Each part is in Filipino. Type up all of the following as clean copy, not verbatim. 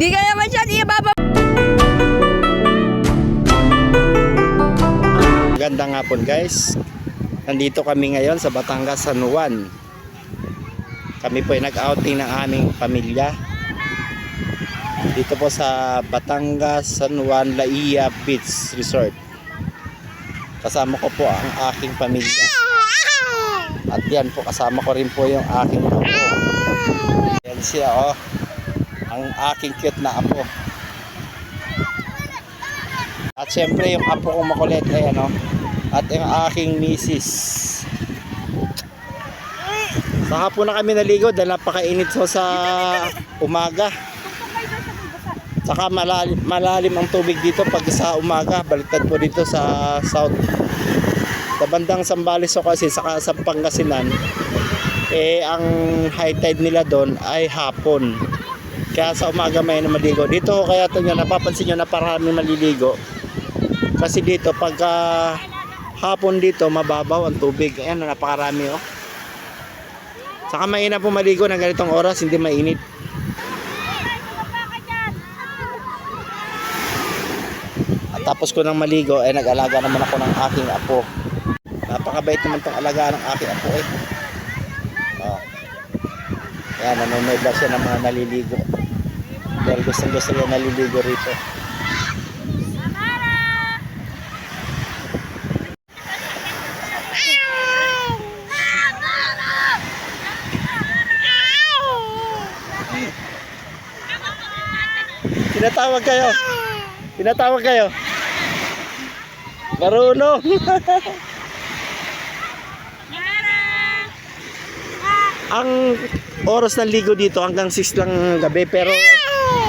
Hindi ka naman siya ibaba. Magandang hapon guys. Nandito kami ngayon sa Batangas, San Juan. Kami po ay nag-outing ng aming pamilya. Dito po sa Batangas, San Juan, Laia Beach Resort. Kasama ko po ang aking pamilya. At yan po, kasama ko rin po yung aking apo. Yan siya oh. Ang aking cute na apo. At syempre yung apo kong makulit ay ano. At yung aking misis. Sa hapon na kami naligo dahil napakainit so sa umaga. Saka malalim ang tubig dito pag sa umaga. Baliktad po dito sa south. Sa bandang Zambales o kasi saka sa Pangasinan, eh ang high tide nila doon ay hapon. Kaya sa umaga may na maligo. Dito kaya ito nyo, napapansin nyo na parami maliligo. Kasi dito pagka hapon dito mababaw ang tubig. Ayan, napakarami oh. Saka mainam po maligo ng ganitong oras, hindi mainit. At tapos ko nang maligo ay nag-alaga naman ako ng aking apo. Napakabait naman itong alagaan ng aking apo eh. Oh. Ayan, nanonood lang siya ng mga naliligo. Dahil gusto niya naliligo rito. Tinatawag kayo. Tinatawag kayo. Marunong. Ang oras ng ligo dito hanggang 6 lang gabi, pero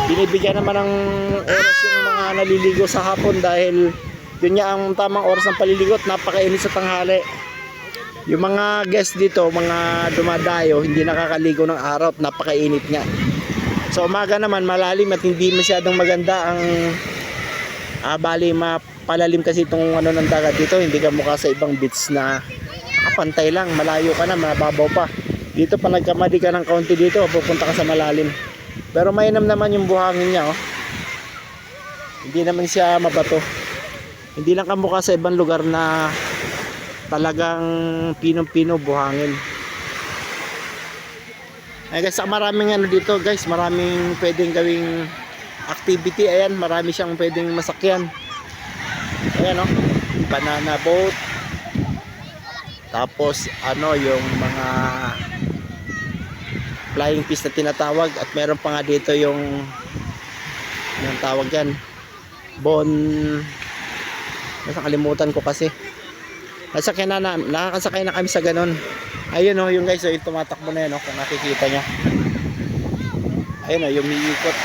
binibigyan naman ng oras yung mga naliligo sa hapon dahil yun nga ang tamang oras ng paliligo at napakainit sa tanghali. Yung mga guest dito, mga dumadayo, hindi nakakaligo ng araw at napakainit nga. Sa umaga naman malalim at hindi masyadong maganda ang bali mapalalim kasi itong ano ng dagat dito, hindi ka mukha sa ibang beach na pantay lang, malayo ka na, mababaw pa. Dito pa nagkamali ka ng kaunti dito, pupunta ka sa malalim. Pero mainam naman yung buhangin niya oh. Hindi naman siya mabato. Hindi lang kamukha sa ibang lugar na talagang pinong-pino buhangin. Ay guys, maraming ano dito guys, maraming pwedeng gawing activity. Ayan, marami siyang pwedeng masakyan. Ayan oh, banana boat. Tapos ano yung mga flying fish na tinatawag, at meron pa nga dito yung tawag yan, nakakalimutan ko kasi. Nakakasakay na kami sa ganun. Ayun oh, yung guys, oh, yung tumatakbo na yun oh, kung nakikita nyo. Ayun oh, yung umiikot.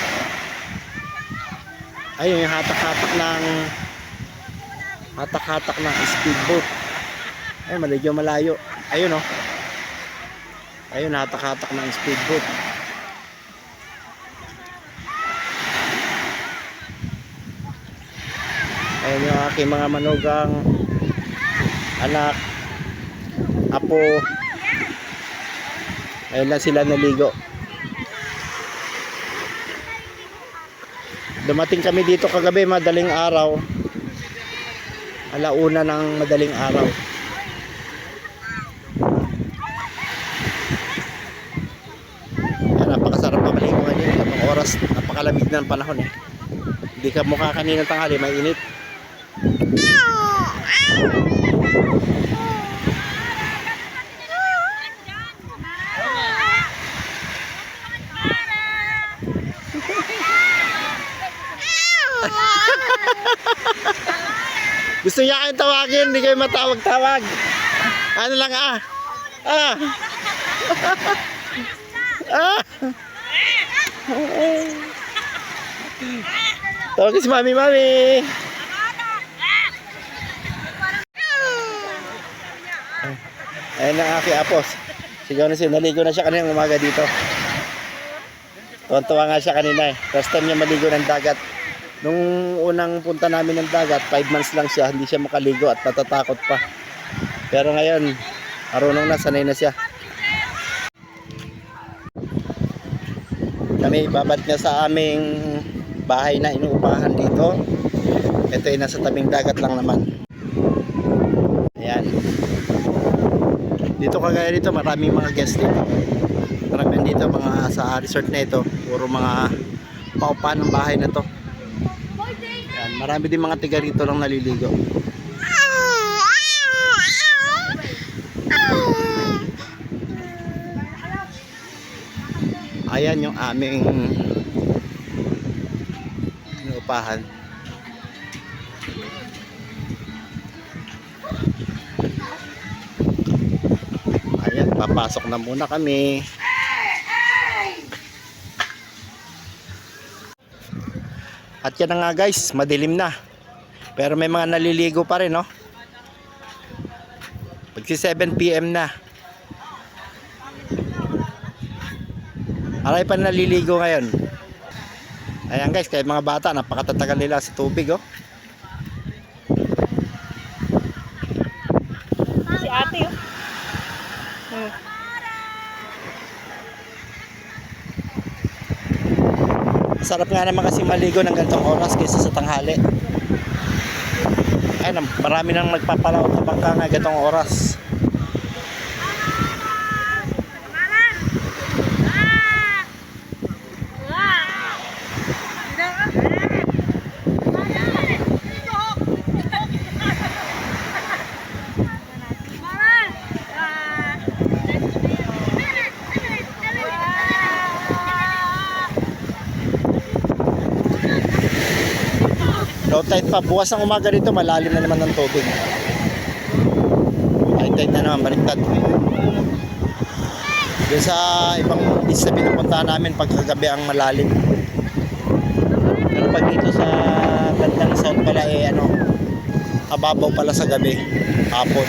Ayun yung hatak-hatak ng speedboat. Ayun, medyo malayo. Ayun oh. Ayun, hatak-hatak ng speedboat. Ayun yung aking mga manugang anak, apo. Ayun lang sila naligo. Dumating kami dito kagabi, madaling araw. Alauna ng madaling araw. Napakasarap pa maligo ngayon. Itong oras, napakalamig na ng panahon eh. Hindi ka mukha kanina tanghali, may init. Gusto niya kayong tawagin, hindi kayo matawag-tawag. Ano lang ah. Tawagin si mami. Ayan ang aking apos. Sigaw na siya, naligo na siya kanina umaga dito. Tuwan-tuwa nga siya kanina eh. First time niya maligo ng dagat. Nung unang punta namin ng dagat, 5 months lang siya, hindi siya makaligo at natatakot pa. Pero ngayon, marunong na, sanay na siya. Kami babad nga sa aming bahay na inuupahan dito. Ito ay nasa tabing dagat lang naman. Ayan. Dito kagaya dito, maraming mga guest dito. Maraming dito mga sa resort na ito. Puro mga paupahan ng bahay na to. Ayan. Marami din mga tiga rito lang naliligo. Ayan yung aming inuupahan. Ayan, papasok na muna kami. At yan na nga guys, madilim na. Pero may mga naliligo pa rin, no? Pagsi 7 PM na. Aray pa naliligo ngayon. Ayan guys, kahit mga bata, napakatatagal nila sa tubig, oh. Si ate, oh. Sarap nga naman kasi maligo ng ganitong oras kaysa sa tanghali. Ayun, marami nang nagpapalaot na bangka nga ganitong oras. Low tide pa. Bukas ng umaga dito, malalim na naman ng tubig. High tide na naman, baliktad. Doon sa ibang beach na pinupuntahan namin, pagkagabi ang malalim. Pero pag dito sa bandang south pala, ababaw pala sa gabi, hapon.